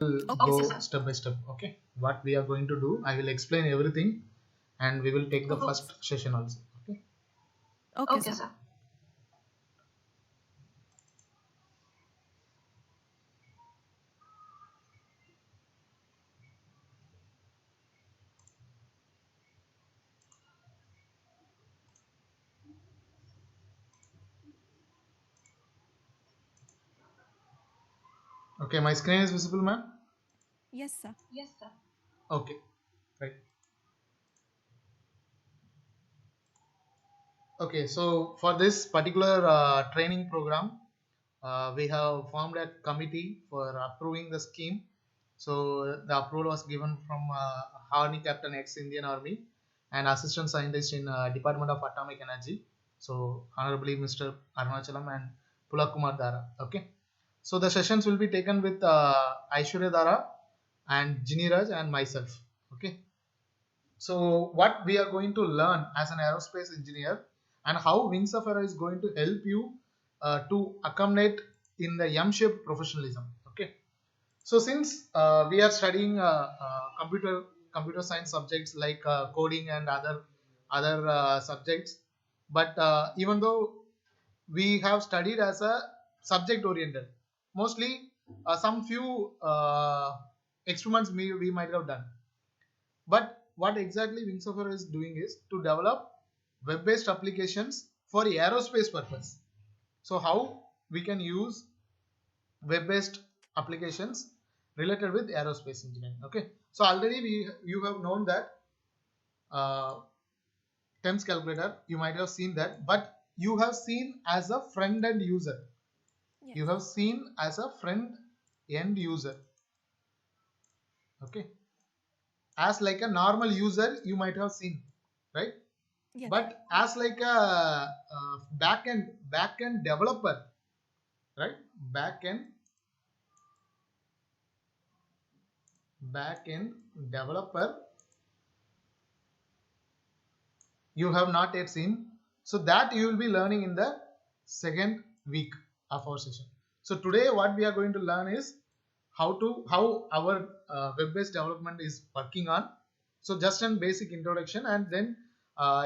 We'll Okay, go sir. step by step. Okay, what we are going to do, I will explain everything, and we will take the first session also. Okay. Okay, Okay, sir. sir. Okay, my screen is visible, ma'am. Yes, sir. Yes, sir. Okay, right. Okay, so for this particular training program, we have formed a committee for approving the scheme. So the approval was given from Army Captain ex Indian Army and Assistant Scientist in Department of Atomic Energy. So Honorably Mr. Arunachalam and Pulakumar Dara. Okay. So the sessions will be taken with Aishwarya Dara and Jiniraj and myself. Okay. So what we are going to learn as an aerospace engineer and how Wings of Aero is going to help you to accommodate in the M-shaped professionalism. Okay. So since we are studying computer science subjects like coding and other subjects, but even though we have studied as a subject oriented, mostly some few experiments we might have done, but what exactly Wings of Aero is doing is to develop web-based applications for aerospace purpose. So how we can use web-based applications related with aerospace engineering. Okay. So already you have known that uh, TEMS calculator. You might have seen that, but you have seen as a friend end user. Yes. You have seen as a friend end user. Okay. As like a normal user, you might have seen, right? Yes. But as like a backend developer, right? Backend developer, you have not yet seen. So that you will be learning in the second week of our session. So today what we are going to learn is how our web-based development is working on. So just an basic introduction, and then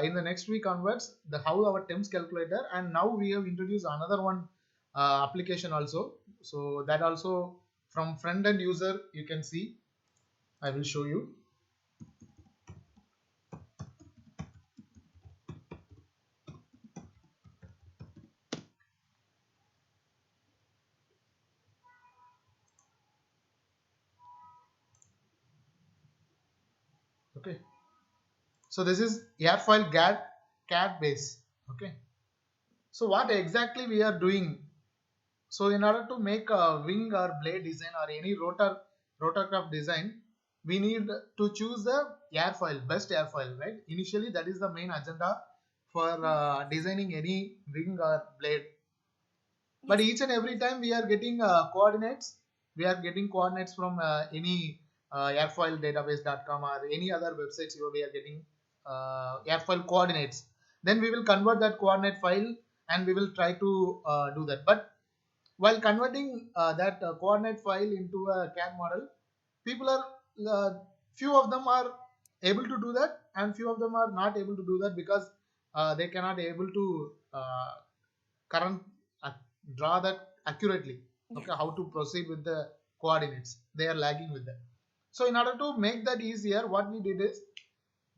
in the next week onwards, the how our temps calculator, and now we have introduced another one application also. So that also from friend end user you can see. I will show you. Okay. So this is airfoil CAD base. Okay. So what exactly we are doing? So in order to make a wing or blade design or any rotorcraft design, we need to choose the airfoil, best airfoil, right? Initially, that is the main agenda for Yes. designing any wing or blade. But Yes. each and every time we are getting coordinates. We are getting coordinates from any airfoildatabase.com or any other websites where we are getting airfoil coordinates. Then we will convert that coordinate file and we will try to do that. But while converting that coordinate file into a CAD model, people are few of them are able to do that, and few of them are not able to do that because they cannot able to current draw that accurately. Yes. Okay, how to proceed with the coordinates, they are lagging with that. So in order to make that easier, what we did is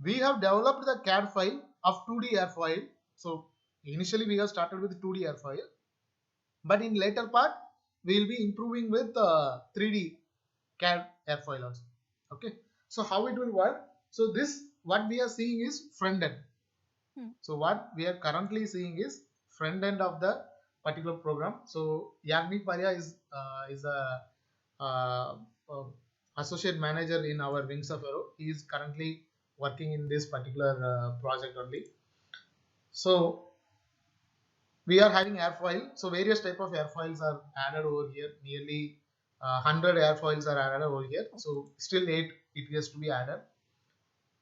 we have developed the CAD file of 2D airfoil. So initially we have started with 2D airfoil, but in later part we will be improving with 3D CAD airfoil also. Okay, so how it will work? So this what we are seeing is front end. Hmm. So what we are currently seeing is front end of the particular program. So Yagnik Parya is a associate manager in our Wings of Aero. He is currently working in this particular project only. So we are having airfoil. So various type of airfoils are added over here. Nearly 100 airfoils are added over here. So still 8 it has to be added.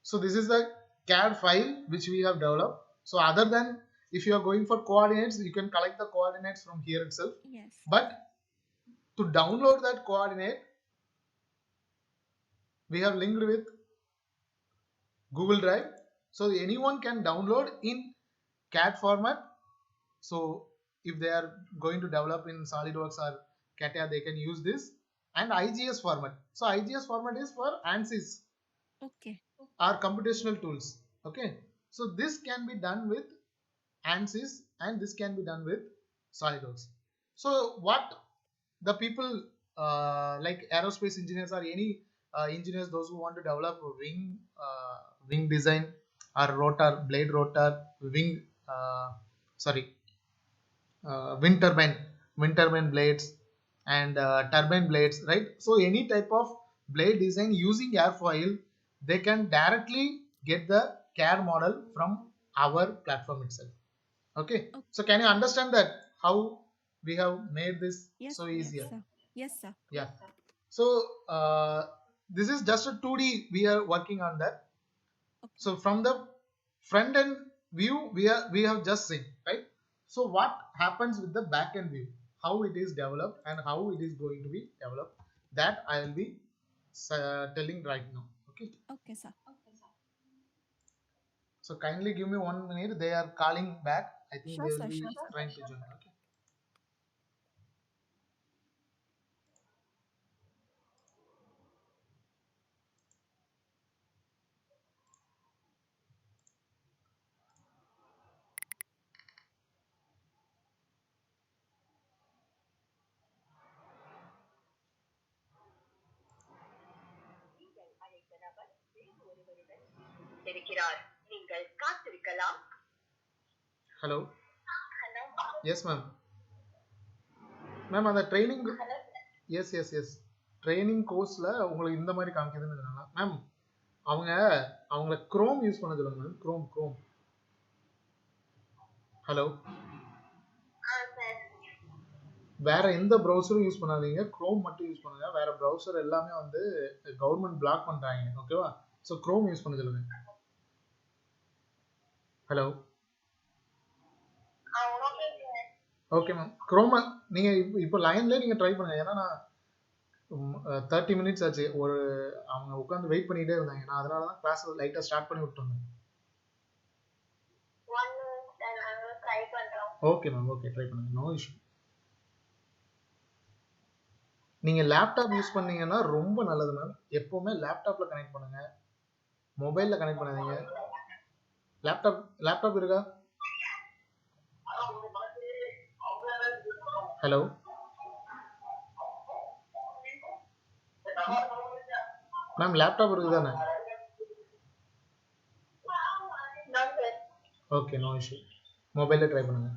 So this is the CAD file which we have developed. So other than if you are going for coordinates, you can collect the coordinates from here itself. Yes. But to download that coordinate, we have linked with Google Drive, so anyone can download in CAD format. So if they are going to develop in SolidWorks or CATIA, they can use this, and IGS format. So IGS format is for ANSYS Okay. or computational tools. Okay, so this can be done with ANSYS and this can be done with SolidWorks. So what the people like aerospace engineers or any engineers, those who want to develop wing design or rotor, blade rotor, wing sorry wind turbine blades and turbine blades, right? So any type of blade design using airfoil, they can directly get the CAD model from our platform itself. Okay, Okay. so can you understand that how we have made this Yes. so Yes, easier? sir. Yes, sir. Yeah. So this is just a 2D. We are working on that. Okay. So from the front end view, we have just seen, right? So what happens with the back end view? How it is developed and how it is going to be developed? That I will be telling right now. Okay. Okay, sir. So kindly give me 1 minute. They are calling back. I think Sure, they will sir. be Sure, sir. trying to join. Okay. இருக்கிறார் நீங்கள் காத்திருக்கலாம். Hello. Yes, ma'am. Ma'am அந்த training, S training கோர்ஸில் உங்களுக்கு இந்த மாதிரி காமிக்குதுன்னு சொன்னாங்க ma'am. அவங்க அவங்கள குரோம் யூஸ் பண்ண சொல்லுங்க மேம். குரோம். ஹலோ. வேற எந்த ப்ரௌசரும் யூஸ் பண்ணாதீங்க, குரோம் மட்டும் யூஸ் பண்ணுங்க. வேற ப்ரௌசர் எல்லாமே வந்து கவர்மெண்ட் பிளாக் பண்றாங்க. ஓகேவா? ஸோ குரோம் யூஸ் பண்ண சொல்லுங்க. ஹலோ. Okay ma'am. குரோம் நீங்க இப்போ லைன்ல நீங்க ட்ரை பண்ணுங்க. ஏன்னா நான் 30 மினிட்ஸ் ஆச்சு. அவங்க உட்காந்து வெயிட் பண்ணிட்டே இருந்தாங்க. நான் அதனால தான் கிளாஸ் லைட்டா ஸ்டார்ட் பண்ணி விட்டு வந்தேன். Okay ma'am. ஓகே, ட்ரை பண்ணுங்க. No issue. நீங்க லேப்டாப் யூஸ் பண்ணீங்கன்னா ரொம்ப நல்லது மேம். எப்பவுமே லேப்டாப்ல கனெக்ட் பண்ணுங்க, மொபைல்ல கனெக்ட் பண்ணாதீங்க. லேப்டாப் இருக்கா? ஹலோ மேம், லேப்டாப் இருக்குது தானே? Okay, no issue. மொபைல்ல ட்ரை பண்ணுங்க.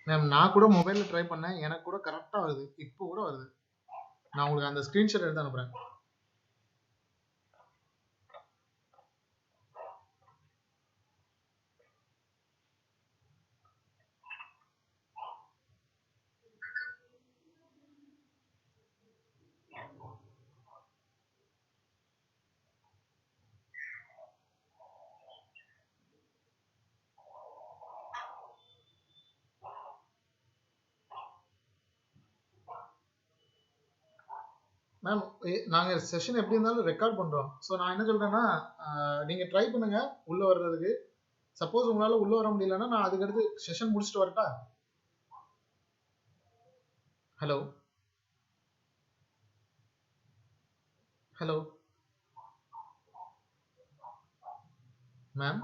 மேம், நான் கூட மொபைல்ல ட்ரை பண்ணேன். எனக்கு கூட கரெக்டா வருது. இப்போ கூட வருது. நான் உங்களுக்கு அந்த ஸ்கிரீன்ஷாட் எடுத்து அனுப்புறேன். மேம் நாங்கள் செஷன் எப்படி இருந்தாலும் ரெக்கார்ட் பண்ணுறோம். ஸோ நான் என்ன சொல்கிறேன்னா, நீங்கள் ட்ரை பண்ணுங்க உள்ளே வர்றதுக்கு. சப்போஸ் உங்களால் உள்ளே வர முடியலன்னா நான் அதுக்கடுத்து செஷன் முடிச்சுட்டு வரட்டா? Hello hello ma'am,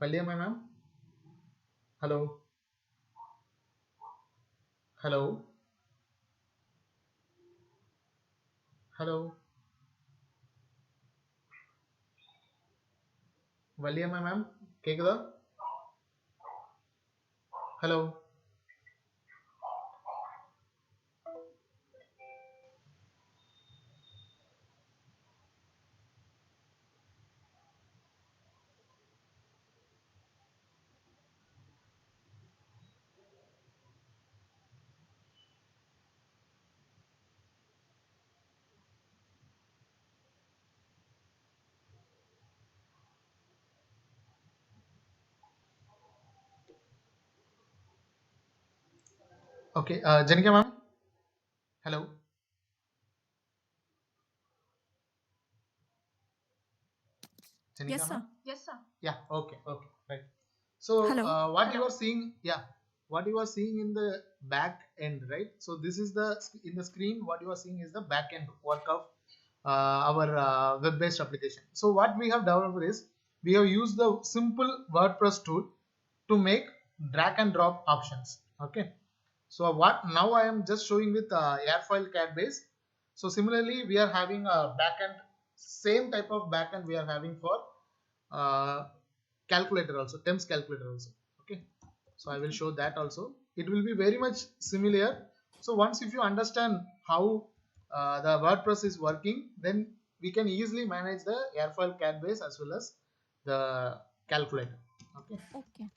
Palliyamma ma'am, hello hello hello Valliyamma ma'am, கேக்குதா? Hello okay. Janika ma'am, hello Janika Yes, sir. ma'am? Yes, sir. Yeah, okay, right. So Hello. what you Hello. are seeing, what you are seeing in the back end, right? So this is the in the screen. What you are seeing is the back end work of our web-based application. So what we have developed is we have used the simple WordPress tool to make drag and drop options. Okay. So what now I am just showing with Airfoil CAD base. So similarly, we are having a backend, same type of backend we are having for uh, calculator also, temps calculator also. Okay. So I will show that also. It will be very much similar. So once if you understand how the WordPress is working, then we can easily manage the Airfoil CAD base as well as the calculator. Okay. Okay.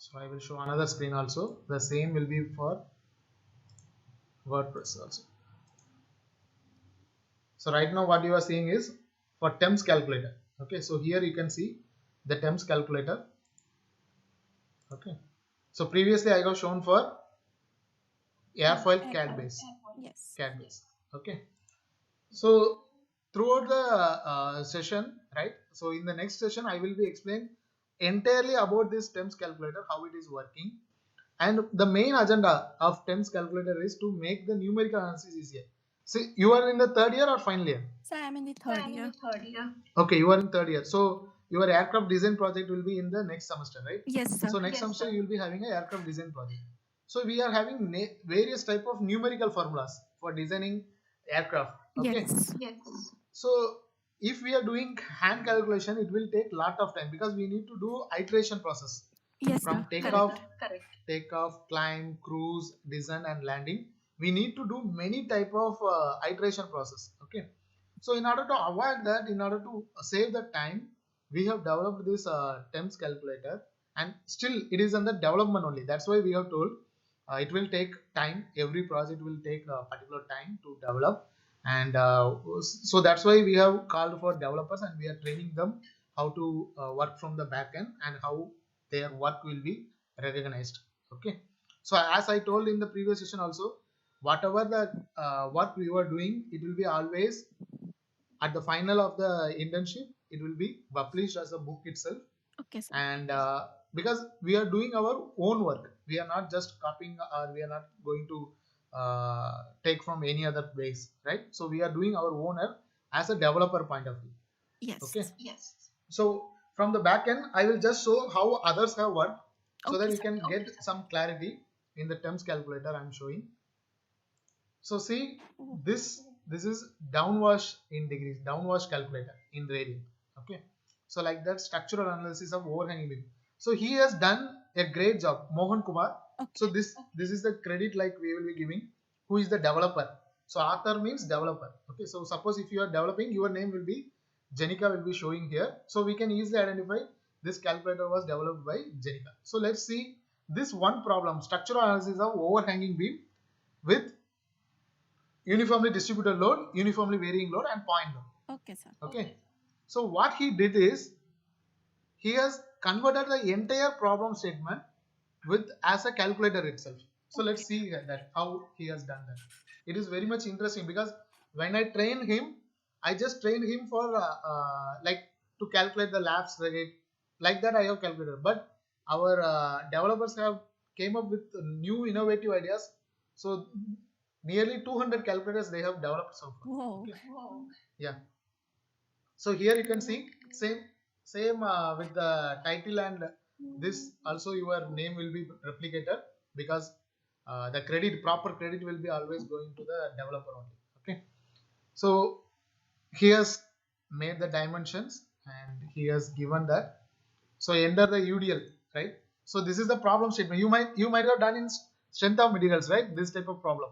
So I will show another screen also. The same will be for WordPress also. So right now what you are seeing is for temps calculator. Okay, so here you can see the temps calculator. Okay, so previously I have shown for Airfoil CAD base. Yes. CAD base. Okay, so throughout the session, right? So in the next session I will be explaining entirely about this temps calculator, how it is working, and the main agenda of temps calculator is to make the numerical analysis easier. See, you are in the third year or final year? So I am in the Sir, third I'm in year. the third year. Okay, you are in third year. So your aircraft design project will be in the next semester, right? Yes, sir. So next Yes, semester sir. you will be having an aircraft design project. So we are having various type of numerical formulas for designing aircraft. Okay. Yes. Yes. So if we are doing hand calculation, it will take lot of time because we need to do iteration process Yes, from sir. takeoff, Correct. climb, cruise, descent, and landing. We need to do many type of iteration process. Okay. So in order to avoid that, in order to save the time, we have developed this temps calculator, and still it is under development only. That's why we have told it will take time. Every project will take a particular time to develop, and so that's why we have called for developers, and we are training them how to work from the back end and how their work will be recognized. Okay. So as I told in the previous session also, whatever the work we were doing, it will be always at the final of the internship, it will be published as a book itself. Okay, sir. And because we are doing our own work, we are not just copying, or we are not going to take from any other base, right? So we are doing our own work as a developer point of view. Yes. Okay. Yes. So from the back end, I will just show how others have worked, so that Okay, you sir. can get some clarity in the temps calculator I am showing. So see, Oh. this is downwash in degrees, downwash calculator in radian. Okay. So like that, structural analysis of overhanging beam. So he has done a great job, Mohan Kumar. Okay. So this is the credit like we will be giving. Who is the developer? So author means developer. Okay. So suppose if you are developing, your name will be Jenica will be showing here. So we can easily identify this calculator was developed by Jenica. So let's see this one problem, structural analysis of overhanging beam with uniformly distributed load, uniformly varying load, and point load. Okay, sir. Okay. So what he did is he has converted the entire problem statement with as a calculator itself. So let's see that how he has done that. It is very much interesting because when I train him, I just trained him for like to calculate the lapse rate, like that I have calculated. But our developers have came up with new innovative ideas. So nearly 200 calculators they have developed so far. Whoa. Okay. Yeah. So here you can see same with the title, and this also your name will be replicated because the proper credit will be always going to the developer only. Okay. So he has made the dimensions and he has given that. So enter the UDL, right? So this is the problem statement. You might have done in strength of materials, right? This type of problem.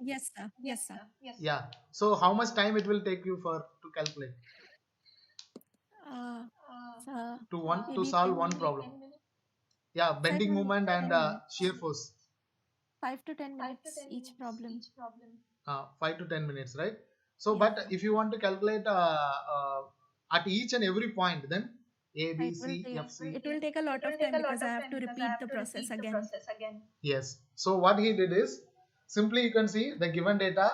Yes, sir. Yes, sir. Yeah. So how much time it will take you to calculate Sir, to maybe solve 10 one minutes. problem? Yeah, bending 5 moment and 10 minutes. shear force. 5 to 10 minutes each problem. 5 to 10 minutes, right? So, Yes, but sir. if you want to calculate at each and every point, then A, B, C, F, C. It will take a lot of time because I have to repeat the process again. Yes. So what he did is simply you can see the given data,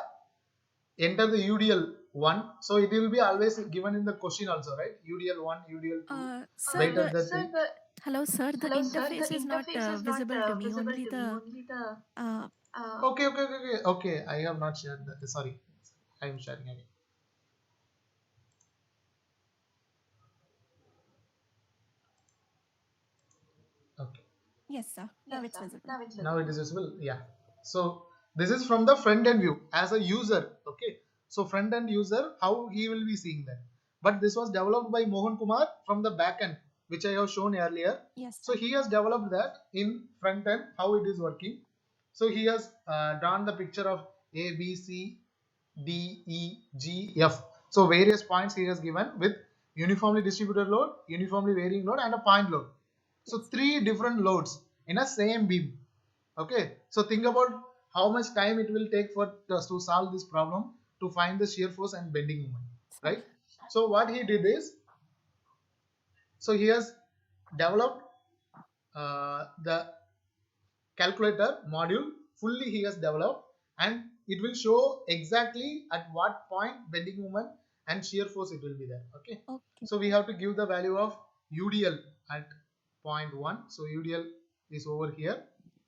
enter the UDL 1. So it will be always given in the question also, right? UDL 1, UDL 2. Sir, Wait the, the thing. hello, sir. The interface is not visible to me. Only the. Okay. I have not shared that. Sorry. I am sharing again. Okay. Yes, sir. Now it's visible. Now it is visible. Yeah. So this is from the front end view as a user. Okay. So front end user, how he will be seeing that. But this was developed by Mohan Kumar from the back end, which I have shown earlier. Yes, So sir. he has developed that in front end, how it is working. So he has drawn the picture of A, B, C, D, E, G, F. So various points he has given with uniformly distributed load, uniformly varying load, and a point load. So three different loads in a same beam. Okay. So think about how much time it will take for us to solve this problem to find the shear force and bending moment, right? So what he did is, so he has developed the calculator module fully he has developed, and it will show exactly at what point bending moment and shear force it will be there. Okay. So we have to give the value of UDL at 0.1. So UDL is over here,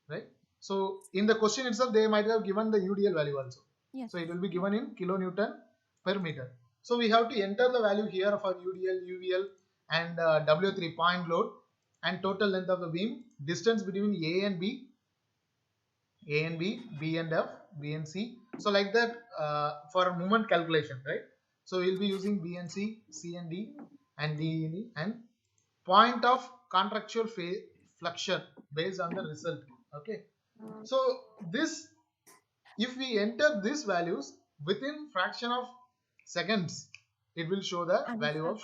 right? So in the question itself they might have given the UDL value also. Yes. So it will be given in kilonewton per meter. So we have to enter the value here for UDL, UVL, and W3 point load, and total length of the beam, distance between A and B, B and F, B and C. So like that for moment calculation, right? So we'll be using B and C, C and D, and D and E, and point of contractual fluxure based on the result. Okay. So this, if we enter these values within fraction of seconds, it will show the value of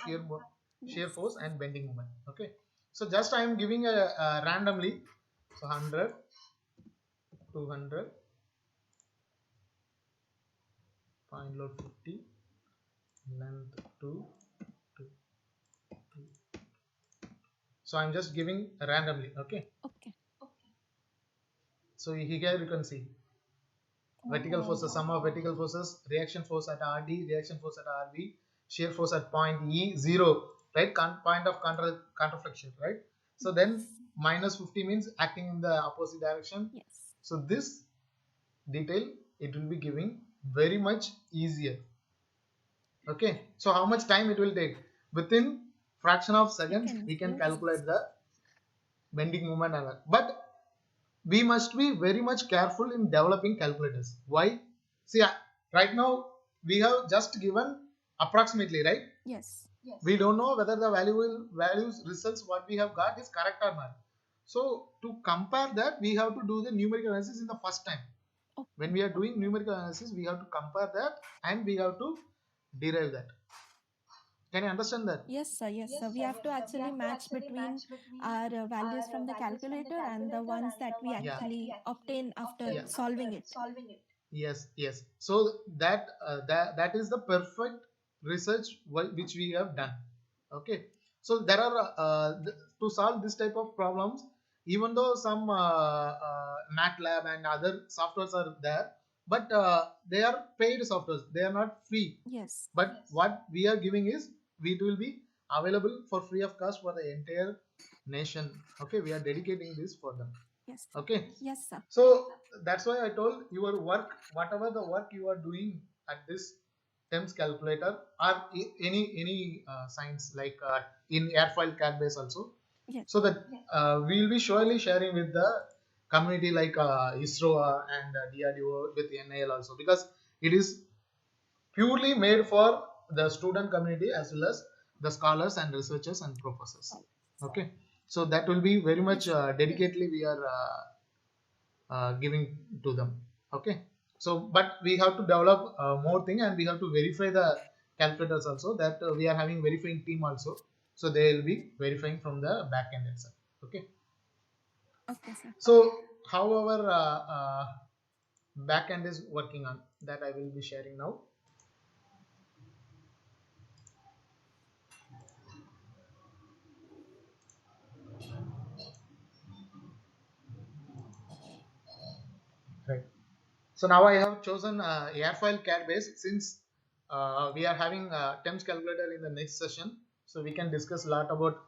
shear force and bending moment. Okay. So just I am giving a randomly. So 100, 200, point load 50, length 2, 2. So I'm just giving randomly. Okay. So here you can see vertical force, the sum of vertical forces, reaction force at RD, reaction force at RB, shear force at point E, 0, right? Point of contraflexion, right? So then minus 50 means acting in the opposite direction. Yes. So this detail it will be giving very much easier. Okay. So how much time it will take? Within fraction of seconds we can calculate the bending moment. But we must be very much careful in developing calculators. Why? See, right now we have just given approximately, right? Yes. We don't know whether the values results what we have got is correct or not. So to compare that, we have to do the numerical analysis in the first time. When we are doing numerical analysis, we have to compare that and we have to derive that. Can you understand that? Yes, sir. Yes, sir. We have to actually match between our values from the calculator and the ones that we Yeah. actually obtain after Yeah. solving it. Yes, yes. So that is the perfect research which we have done. Okay. So there are to solve this type of problems, even though some MATLAB and other softwares are there, but they are paid softwares. They are not free. Yes. But what we are giving is it will be available for free of cost for the entire nation. Okay, we are dedicating this for them. Yes. Okay. Yes, sir. So that's why I told your work, whatever the work you are doing at this TEMS calculator or any science like in airfoil CAD base also, Yes. so that we will be surely sharing with the community like ISRO and DRDO with NIL also, because it is purely made for the student community as well as the scholars and researchers and professors. Okay, so that will be very much dedicatedly we are giving to them. Okay, so but we have to develop more thing, and we have to verify the calculators also, that we are having verifying team also, so they will be verifying from the back end itself. Okay, Okay, sir. so how our back end is working on, that I will be sharing now. Right. So now I have chosen airfoil CAD base, since we are having TEMS calculator in the next session. So we can discuss a lot about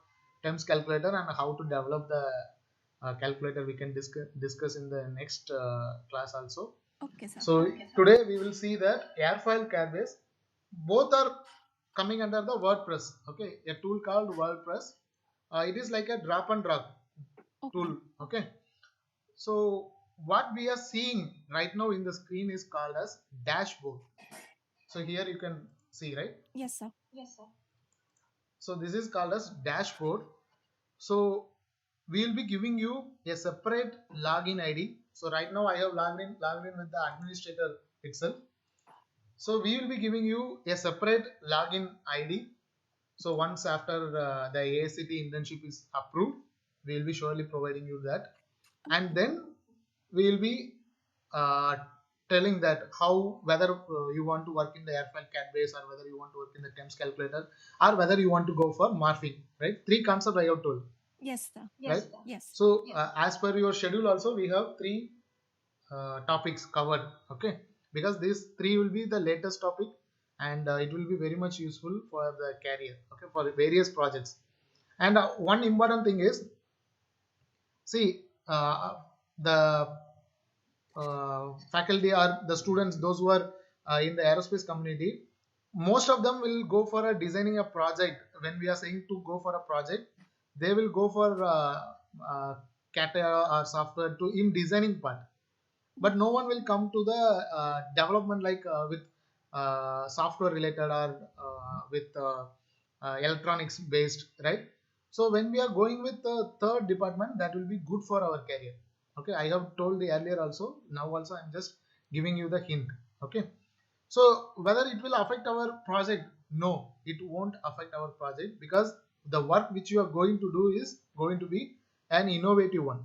TEMS calculator and how to develop the calculator. We can discuss in the next class also. Okay, sir. So today we will see that airfoil CAD base, both are coming under the WordPress. Okay, a tool called WordPress. It is like a drop and drop tool. Okay, so what we are seeing right now in the screen is called as dashboard. So here you can see, right? Yes, sir. So this is called as dashboard. So we will be giving you a separate login ID. So right now I have logged in with the administrator itself. So we will be giving you a separate login ID. So once after the AICT internship is approved, we will be surely providing you that, and then we will be uh, telling that how, whether you want to work in the airfile CAD base, or whether you want to work in the TEMS calculator, or whether you want to go for morphing. Right, three concepts I have told. Yes, sir. Right. Yes. So as per your schedule also, we have three topics covered. Okay, because these three will be the latest topic, and it will be very much useful for the career. Okay, for the various projects. And one important thing is, see, the faculty or the students, those who are in the aerospace community, most of them will go for a designing a project. When we are saying to go for a project, they will go for CATIA or software to in designing part, but no one will come to the development like with software related or with electronics based, right? So when we are going with the third department, that will be good for our career. Okay, I have told the earlier also, now also I'm just giving you the hint. Okay, so whether it will affect our project, no, it won't affect our project, because the work which you are going to do is going to be an innovative one.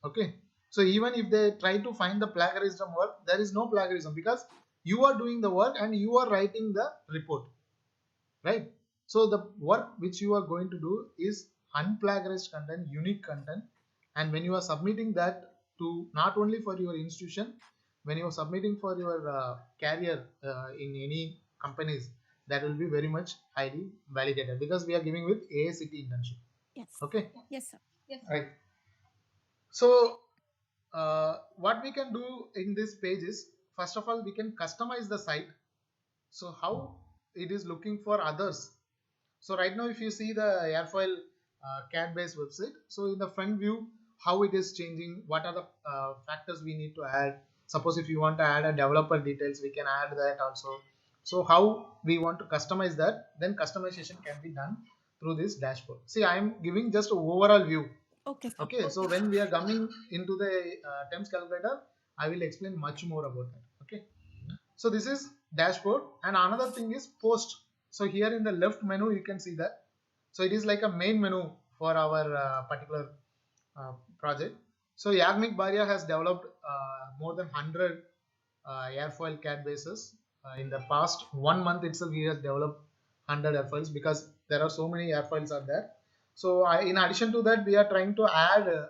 Okay, so even if they try to find the plagiarism work, there is no plagiarism, because you are doing the work and you are writing the report, right? So the work which you are going to do is unplagiarized content, unique content, and when you are submitting that to not only for your institution, when you are submitting for your career in any companies, that will be very much highly validated, because we are giving with AICT internship. Yes. Okay. Yes, sir. Right. So what we can do in this page is, first of all, we can customize the site. So how it is looking for others. So right now, if you see the airfoil CAD based website, so in the front view, how it is changing, what are the factors we need to add. Suppose if you want to add a developer details, we can add that also. So how we want to customize that, then customization can be done through this dashboard. See, I am giving just an overall view. Okay, sir. Okay, so when we are coming into the TEMS calculator, I will explain much more about that. Okay, so this is dashboard, and another thing is post. So here in the left menu, you can see that. So it is like a main menu for our particular project. So Yagnik Bharia has developed more than 100 airfoil CAD bases. In the past 1 month itself, he has developed 100 airfoils because there are so many airfoils are there. So in addition to that, we are trying to add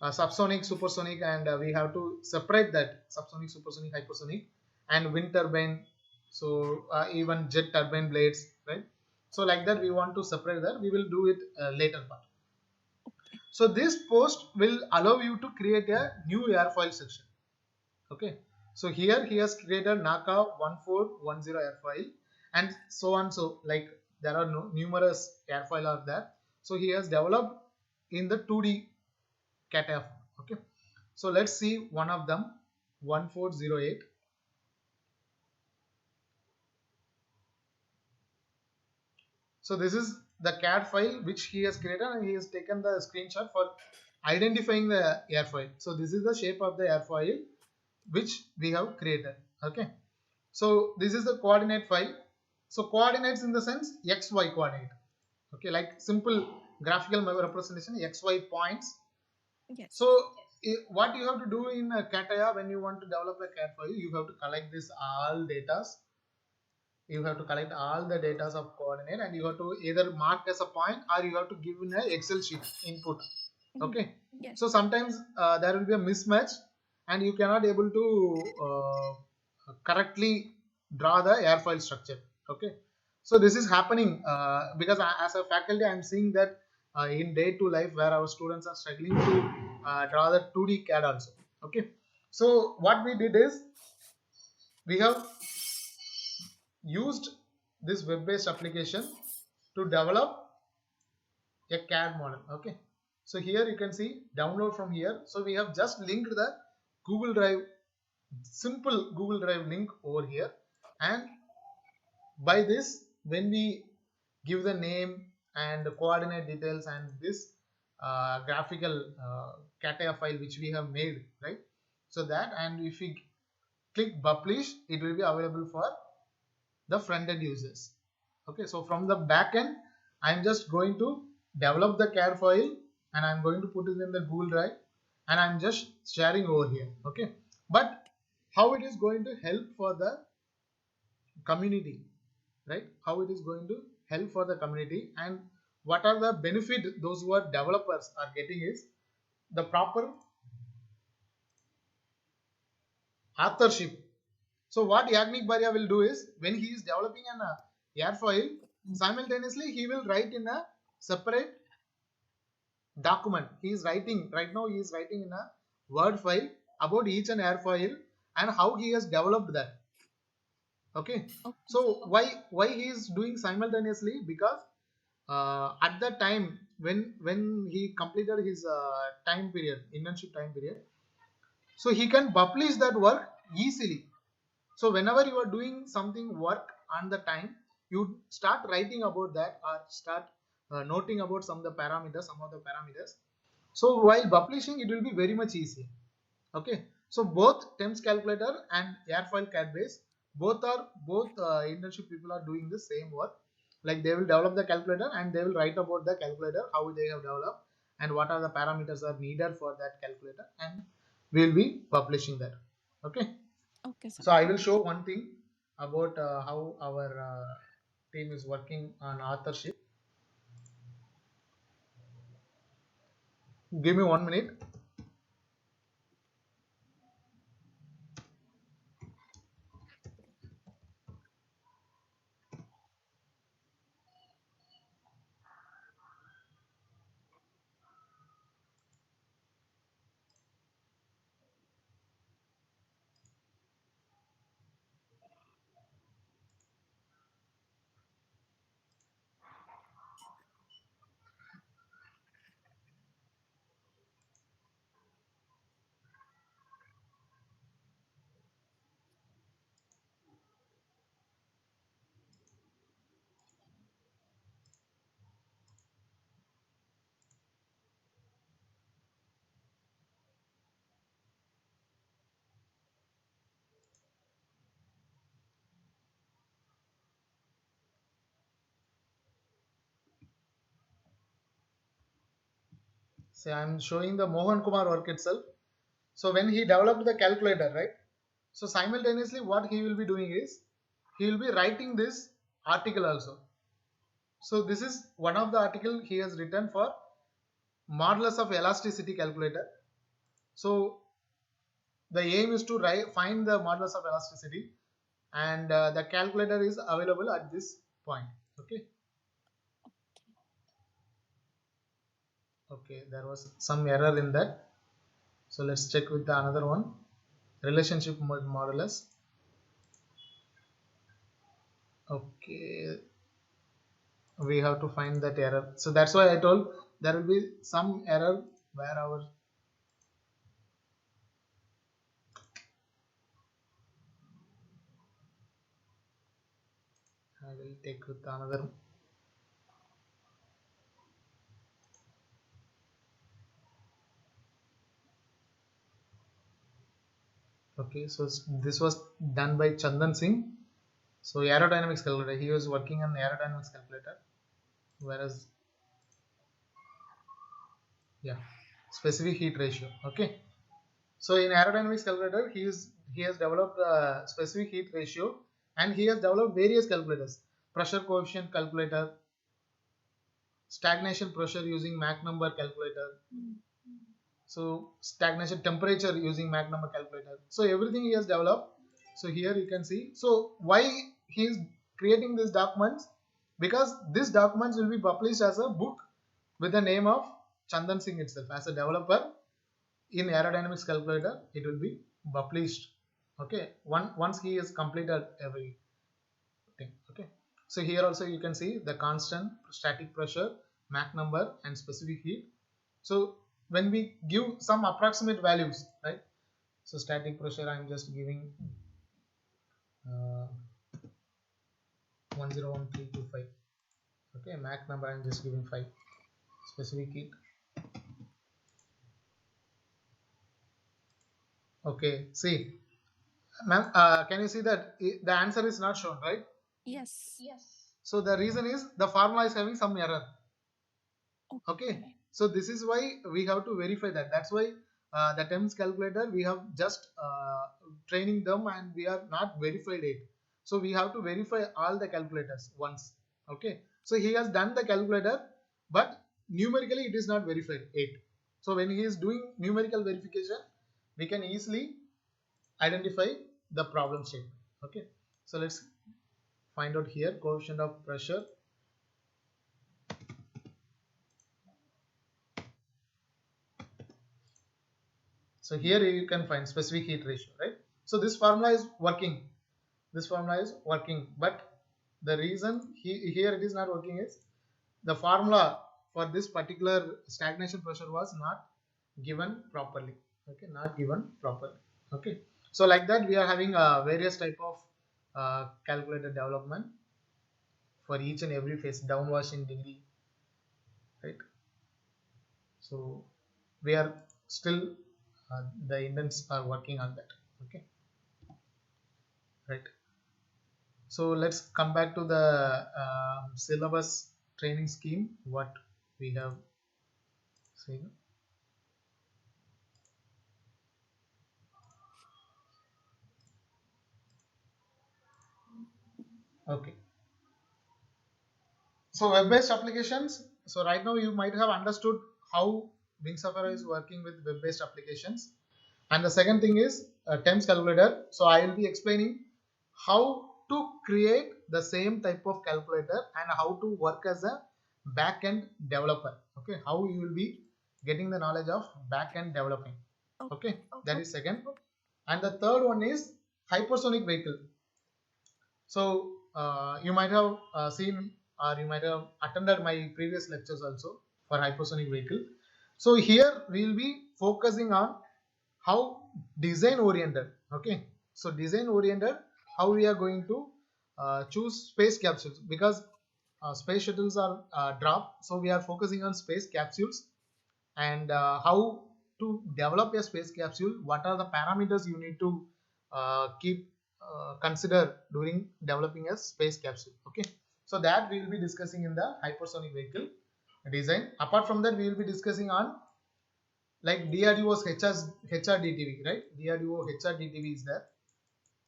subsonic, supersonic, and we have to separate that subsonic, supersonic, hypersonic, and wind turbine. So even jet turbine blades, right? So like that, we want to separate that. We will do it later part. So this post will allow you to create a new airfoil section. Okay. So here he has created NACA 1410 airfoil and so on. So like there are numerous airfoil are there. So he has developed in the 2D CATIA. Okay. So let's see one of them, 1408. So this is the CAD file which he has created and he has taken the screenshot for identifying the airfoil. So this is the shape of the airfoil which we have created. Okay. So this is the coordinate file. So coordinates in the sense XY coordinate. Okay, like simple graphical representation, XY points. Yes. So what you have to do in CATIA when you want to develop a CAD file, you have to collect this all data. You have to collect all the data of coordinate and you have to either mark as a point or you have to give in a Excel sheet input. Okay. Yes. So sometimes there will be a mismatch and you cannot able to correctly draw the airfoil structure. Okay. So this is happening because as a faculty I am seeing that in day-to life where our students are struggling to draw the 2D CAD also. Okay. So what we did is we have used this web-based application to develop a CAD model. Okay. So here you can see download from here. So we have just linked the Google Drive, simple Google Drive link over here. And by this, when we give the name and the coordinate details and this graphical CATIA file which we have made, right? So that, and if we click publish, it will be available for the front-end users. Okay, so from the back-end, I'm just going to develop the CAD file and I'm going to put it in the Google Drive and I'm just sharing over here. Okay, but how it is going to help for the community, right? How it is going to help for the community and what are the benefit those who are developers are getting is the proper authorship. So what Yagnik Bharia will do is when he is developing an airfoil, simultaneously he will write in a separate document. He is writing right now. He is writing in a Word file about each and airfoil and how he has developed that. Okay. So why he is doing simultaneously? Because at that time when he completed his time period, internship time period, so he can publish that work easily. So whenever you are doing something work on the time, you start writing about that or start noting about some of the parameters. So while publishing, it will be very much easier. Okay. So both TEMS calculator and airfoil CAD base, both internship people are doing the same work. Like they will develop the calculator and they will write about the calculator, how they have developed and what are the parameters are needed for that calculator, and we will be publishing that. Okay. Okay, sir. So I will show one thing about how our team is working on authorship. Give me 1 minute. So I'm showing the Mohan Kumar work itself. So when he developed the calculator, right? So simultaneously what he will be doing is he will be writing this article also. So this is one of the article he has written for modulus of elasticity calculator. So the aim is to find the modulus of elasticity, and the calculator is available at this point. Okay, there was some error in that. So let's check with the another one, relationship modulus. Okay, we have to find that error. So that's why I told there will be some error where our I will take with another. Okay, so this was done by Chandan Singh. So aerodynamics calculator, he was working on aerodynamics calculator, whereas yeah, specific heat ratio. Okay, so in aerodynamics calculator, he has developed a specific heat ratio, and he has developed various calculators: pressure coefficient calculator, stagnation pressure using Mach number calculator, so stagnation temperature using Mach number calculator. So everything he has developed. So here you can see. So why he is creating these documents? Because these documents will be published as a book with the name of Chandan Singh itself as a developer in aerodynamics calculator. It will be published. Okay, once he has completed everything. Okay, so here also you can see the constant, static pressure, Mach number, and specific heat. So when we give some approximate values, right? So static pressure, I'm just giving 101325. Okay, Mach number, I'm just giving 5. Specific heat. Okay, see, ma'am, can you see that the answer is not shown, right? Yes. So the reason is the formula is having some error. Okay, so this is why we have to verify that. That's why the TEMS calculator, we have just training them and we are not verified it. So we have to verify all the calculators once. Okay, so he has done the calculator, but numerically it is not verified yet. So when he is doing numerical verification, we can easily identify the problem statement. Okay, so let's find out here coefficient of pressure. So here you can find specific heat ratio, right? So this formula is working. This formula is working, but the reason here it is not working is the formula for this particular stagnation pressure was not given properly. Okay, not given properly. Okay, so like that we are having various type of calculator development for each and every phase, downwash in degree, right? So we are still the Indians are working on that. Okay, right. So let's come back to the syllabus training scheme, what we have seen. Okay, so web-based applications. So right now you might have understood how Wingsuffer is working with web-based applications. And the second thing is TEMS calculator. So I will be explaining how to create the same type of calculator and how to work as a back-end developer. Okay, how you will be getting the knowledge of back-end developing. Okay, that is second. And the third one is hypersonic vehicle. So you might have seen or you might have attended my previous lectures also for hypersonic vehicle. So here we will be focusing on how design oriented. Okay, so design oriented, how we are going to choose space capsules, because space shuttles are dropped, so we are focusing on space capsules, and how to develop a space capsule, what are the parameters you need to keep consider during developing a space capsule. Okay, so that we will be discussing in the hypersonic vehicle design. Apart from that, we will be discussing on like DRDO's HRDTV, right? DRDO HRDTV is there,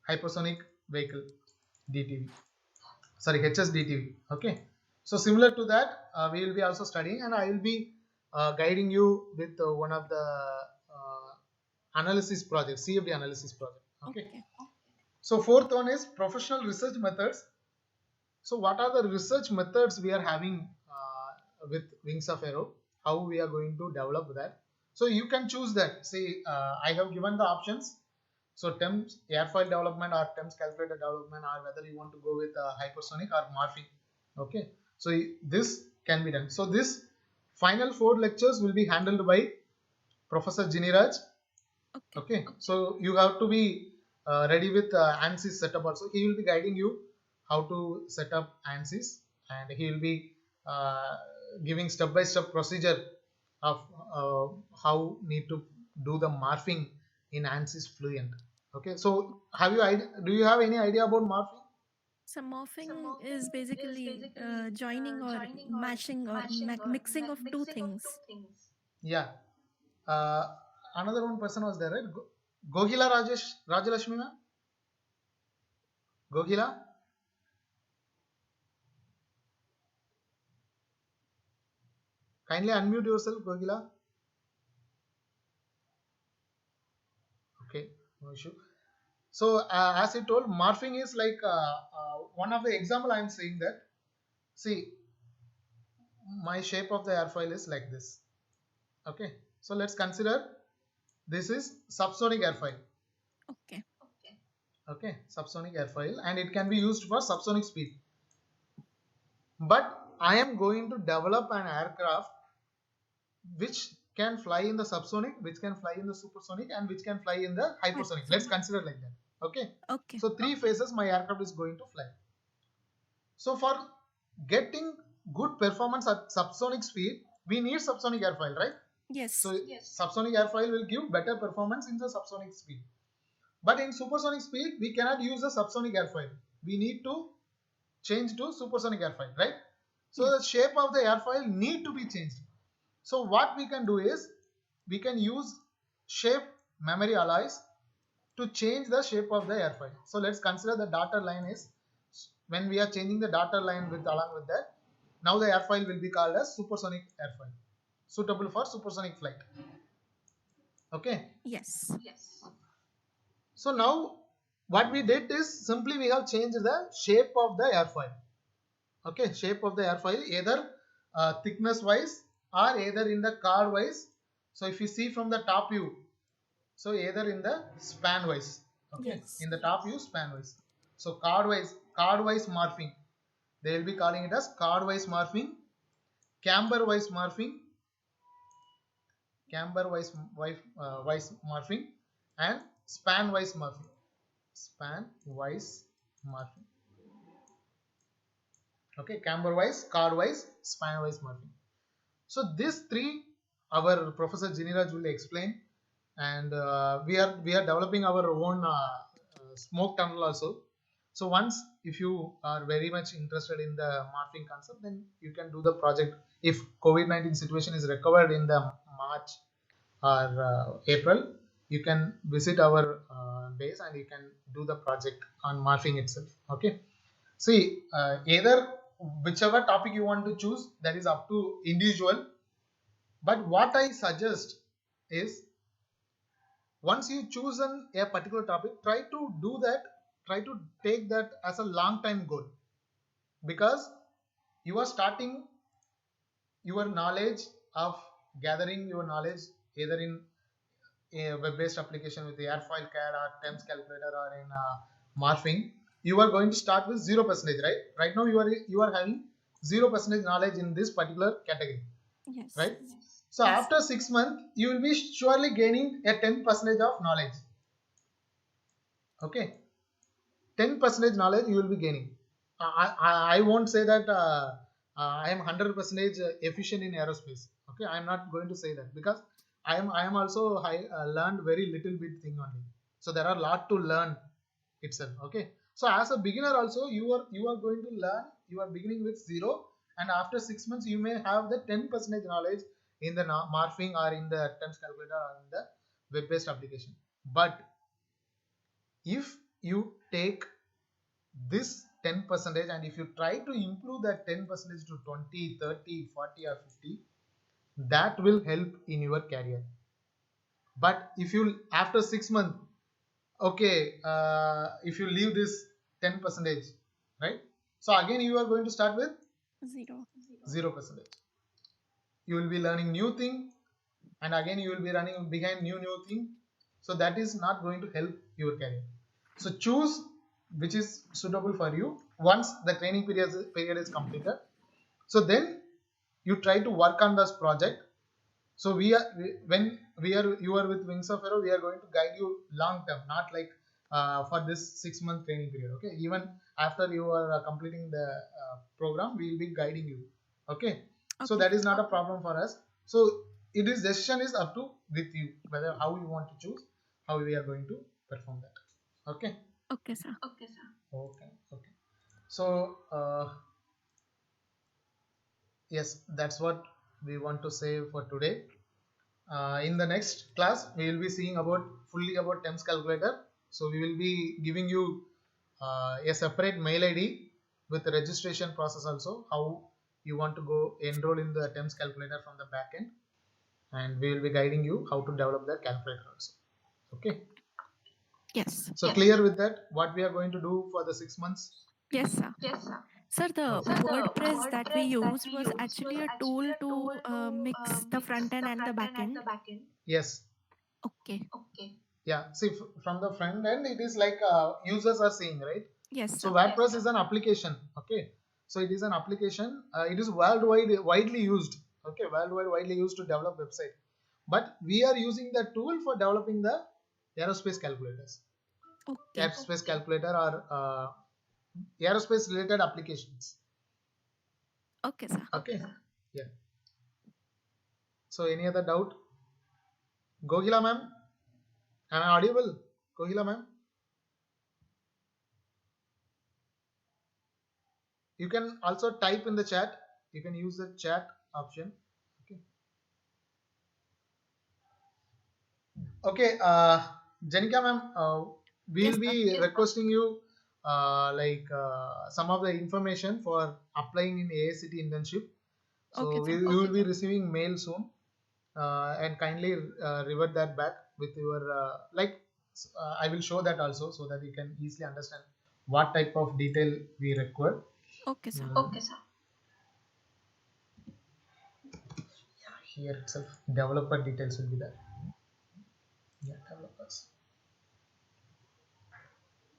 hypersonic vehicle DTV. Sorry, HSDTV. Okay. So similar to that, we will be also studying, and I will be guiding you with one of the analysis project, CFD analysis project. Okay. Okay. So fourth one is professional research methods. So what are the research methods we are having with Wings of Aero? How we are going to develop that? So you can choose that. See, I have given the options. So TEMS airfoil development or TEMS calculator development, or whether you want to go with hypersonic or morphing. Okay. So this can be done. So this final 4 lectures will be handled by Professor Jiniraj. Okay. So you have to be ready with ANSYS setup also. He will be guiding you how to set up ANSYS, and he will be giving step-by-step procedure of how need to do the morphing in ANSYS Fluent. Okay. So do you have any idea about morphing? So morphing is basically joining or mashing or mixing of two things. Yeah. Uh, Another one person was there, right? Gogila Rajalashmi ma'am? Gogila? Kindly unmute yourself, Gogila. Okay, no issue. So as I told, morphing is like one of the example I am saying that. See, my shape of the airfoil is like this. Okay, so let's consider this is subsonic airfoil. Okay. Okay, subsonic airfoil, and it can be used for subsonic speed. But I am going to develop an aircraft which can fly in the subsonic, which can fly in the supersonic, and which can fly in the hypersonic. Let's consider like that. Okay. Okay. So 3 phases my aircraft is going to fly. So for getting good performance at subsonic speed, we need subsonic airfoil, right? Yes. So subsonic airfoil will give better performance in the subsonic speed. But in supersonic speed, we cannot use the subsonic airfoil. We need to change to supersonic airfoil, right? So the shape of the airfoil need to be changed. So what we can do is we can use shape memory alloys to change the shape of the airfoil. So let's consider the dotted line is when we are changing the dotted line with along with that. Now the airfoil will be called as supersonic airfoil, suitable for supersonic flight. Okay. Yes. So now what we did is simply we have changed the shape of the airfoil. Okay, shape of the airfoil either thickness wise or either in the chord wise. So if you see from the top view, so either in the span wise. Okay, Yes. in the top view span wise. So chord wise morphing. They will be calling it as chord wise morphing, camber wise morphing, wise morphing, and span wise morphing. Span wise morphing. Okay, camber wise, chord wise, span wise morphing. So these 3 our Professor Jiniraj will explain, and we are developing our own smoke tunnel also. So once if you are very much interested in the morphing concept, then you can do the project. If COVID-19 situation is recovered in the March or April, you can visit our base and you can do the project on morphing itself. Okay. See, either whichever topic you want to choose, that is up to individual. But what I suggest is once you chosen a particular topic, try to take that as a long time goal, because you are starting your knowledge of gathering your knowledge either in a web-based application with the airfoil CAD or TEMS calculator or in morphing. You are going to start with 0%, right? Right now you are having 0% knowledge in this particular category. Yes. Right? So after 6 months, you will be surely gaining a 10% of knowledge. Okay, 10% knowledge you will be gaining. I won't say that I am 100% efficient in aerospace. Okay, I am not going to say that, because I am also learned very little bit thing only. So there are a lot to learn itself. Okay, so as a beginner also you are going to learn. You are beginning with 0, and after 6 months you may have the 10% knowledge in the morphing or in the terms calculator or in the web-based application. But if you take this 10% and if you try to improve that 10% to 20, 30, 40 or 50, that will help in your career. But if you after 6 months, okay, if you leave this 10%, right? So again you are going to start with 0%. You will be learning new thing, and again you will be running behind new thing. So that is not going to help your career. So choose which is suitable for you once the training period is completed. So then you try to work on this project. So when you are with Wings of Arrow, we are going to guide you long term, not like for this 6 month training period. Okay, even after you are completing the program, we will be guiding you. Okay, so that is not a problem for us. So it is decision is up to with you whether how you want to choose how we are going to perform that. Okay. Okay, sir. Okay. So yes, that's what we want to say for today. In the next class, we will be seeing about fully about TEMS calculator. So we will be giving you a separate mail ID with the registration process also, how you want to go enroll in the TEMS calculator from the backend, and we will be guiding you how to develop the calculator also. Okay. Yes. So clear with that what we are going to do for the 6 months? Yes, sir. Sir, the WordPress that we used was actually a tool to mix the front end and the back end. Yes. Okay. Yeah. See, from the front end, it is like users are seeing, right? Yes, So sir. WordPress is an application. Okay. So it is an application. It is widely used. Okay, widely used to develop website. But we are using the tool for developing the aerospace calculators. Okay. Aerospace calculator or aerospace related applications. Okay, sir. Okay. Yeah. So any other doubt? Gohila ma'am, am I audible? Gohila ma'am, you can also type in the chat. You can use the chat option. Okay. Janika ma'am, we'll Yes, be requesting you some of the information for applying in AICT internship. So Okay, sir. you will be receiving mail soon, and kindly revert that back with your I will show that also so that you can easily understand what type of detail we require. Okay, sir. Here itself, developer details will be there. Yeah, developers.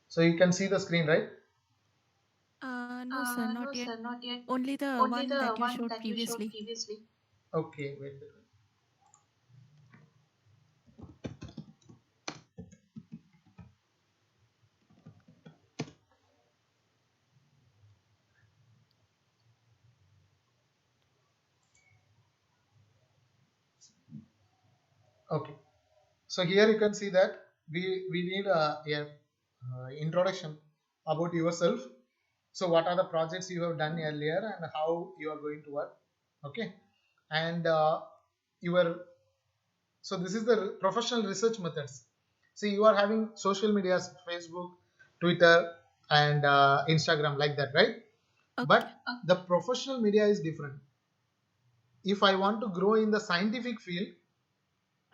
So you can see the screen, right? No, sir, not yet. Only the one that you showed previously. Okay, wait. Okay, so here you can see that we need a introduction about yourself. So what are the projects you have done earlier and how you are going to work? Okay, and so this is the professional research methods. See, you are having social medias, Facebook, Twitter, and Instagram, like that, right? Okay. But the professional media is different. If I want to grow in the scientific field,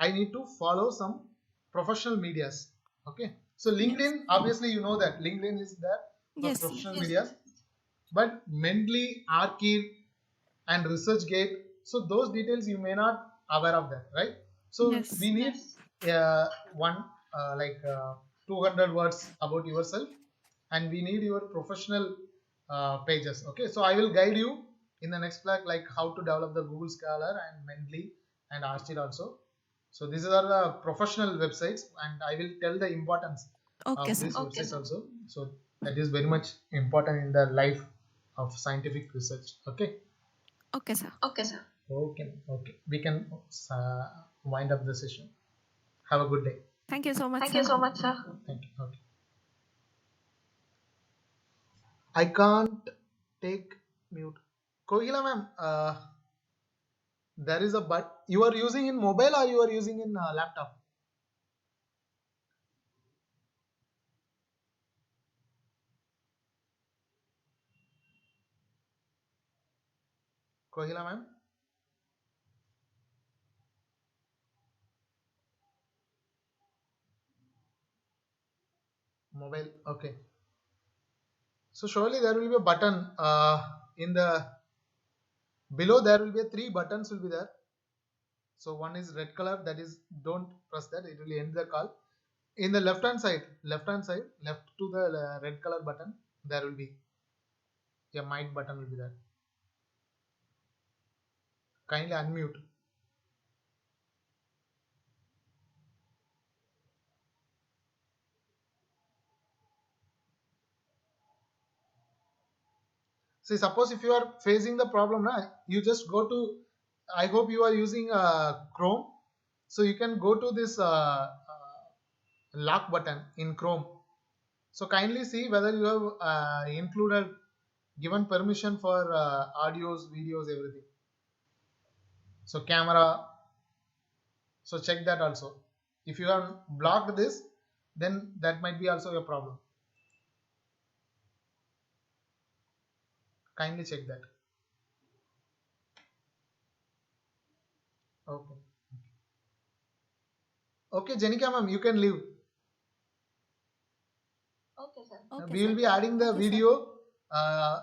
I need to follow some professional medias. Okay. So LinkedIn, obviously you know that LinkedIn is that Yes. professional medias, but Mendeley, Archive, and ResearchGate. So those details you may not aware of that, right? So Yes. we need one 200 words about yourself, and we need your professional pages. Okay. So I will guide you in the next class like how to develop the Google Scholar and Mendeley and Archive also. So these are the professional websites, and I will tell the importance of these websites also. So that is very much important in the life of scientific research. Okay. Okay, sir. Okay. We can wind up the session. Have a good day. Thank you so much, sir. Thank you. Okay. I can't take mute. Kohila ma'am, there is a but you are using in mobile or you are using in laptop? Kohila ma'am? Mobile, okay. So surely there will be a button in the below, there will be a 3 buttons will be there. So one is red color, that is don't press that, it will end the call. In the left hand side, left to the red color button, there will be a mic button will be there. Kindly unmute. See, suppose if you are facing the problem now, you just go to, I hope you are using Chrome, so you can go to this lock button in Chrome. So kindly see whether you have included, given permission for audios, videos, everything. So camera, so check that also. If you have blocked this, then that might be also a problem. Kindly check that. Okay. Okay, Jenika ma'am, you can leave. Okay, sir. Okay, We will sir. be adding the Okay, sir. video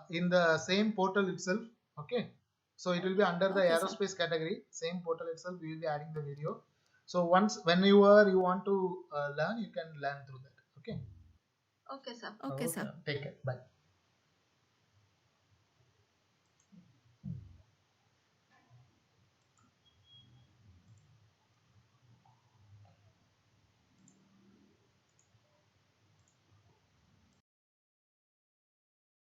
in the same portal itself. Okay. So it will be under the Okay, sir. aerospace category. Same portal itself. We will be adding the video. So once when you want to learn, you can learn through that. Okay. Okay, sir. Okay, sir. Take care. Bye.